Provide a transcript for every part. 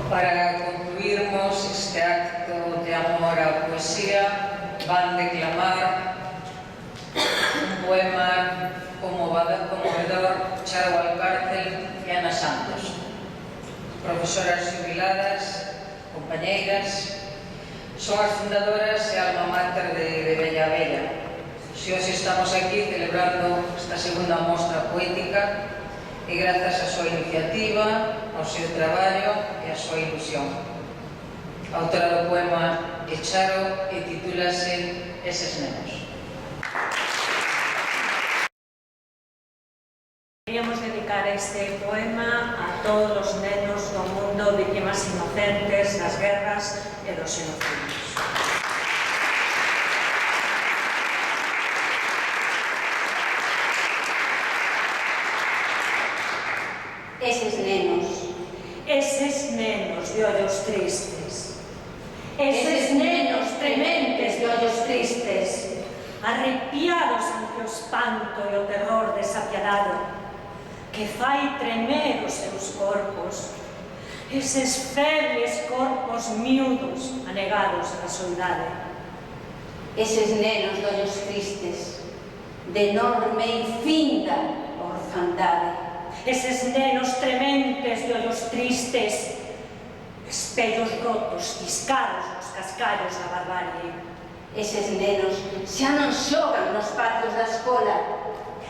Para concluirmos este acto de amor á poesía, van declamar un poema conmovedor Charo Valcárcel e Ana Santos, profesoras xubiladas, compañeiras, son as fundadoras e alma mater de Bella a Bella. Se hoxe estamos aquí celebrando esta segunda mostra poética, e grazas á súa iniciativa, ao seu traballo e á súa ilusión. A autora do poema é Charo e titúlase Eses nenos. Queríamos dedicar este poema a todos os nenos do mundo vítimas inocentes das guerras e dos xenocidios. Eses nenos de ollos tristes, eses nenos trementes de ollos tristes, arrepiados ante o espanto e o terror desapiadado, que fai tremer os seus corpos, eses febles corpos miúdos anegados na soidade. eses nenos de ollos tristes, de enorme e infinda orfandade, Eses nenos trementes de ollos tristes, espellos rotos, fiscados nos cascallos da barbarie. eses nenos xa non xogan nos patios da escola,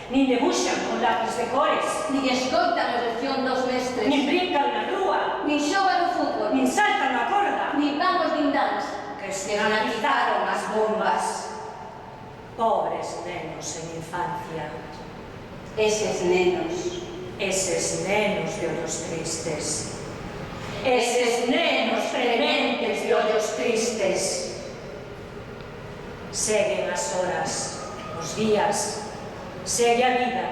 Nin debuxan con lápiz de cores, nin escoitan a lección dos mestres, nin brincan na rúa, nin xogan no fútbol, nin saltan na corda, nin van aos dindáns, que que granatizaron as bombas. Pobres nenos en infancia, Eses nenos, eses nenos de ollos tristes, eses nenos trementes de ollos tristes. seguen as horas, os días, segue a vida.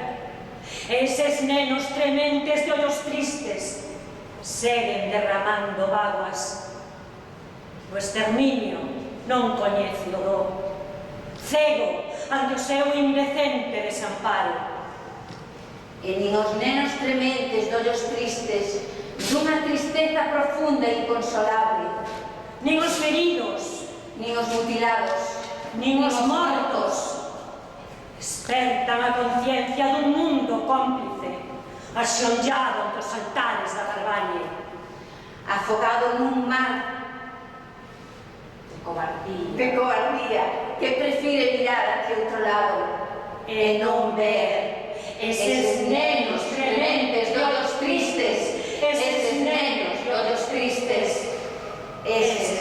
Eses nenos trementes de ollos tristes seguen derramando vaguas. O exterminio non coñece o do, cego ante o seu indecente desamparo. E nin os nenos trementes de ollos tristes, dunha tristeza profunda e inconsolable, Nin os feridos, nin os mutilados, nin os mortos despertan a conciencia dun mundo cómplice, axonllado ante os altares da barbarie. afogado nun mar de cobardía, que prefire mirar hacia outro lado e non ver eses nenos trementes de ollos tristes, eses nenos de ollos tristes, eses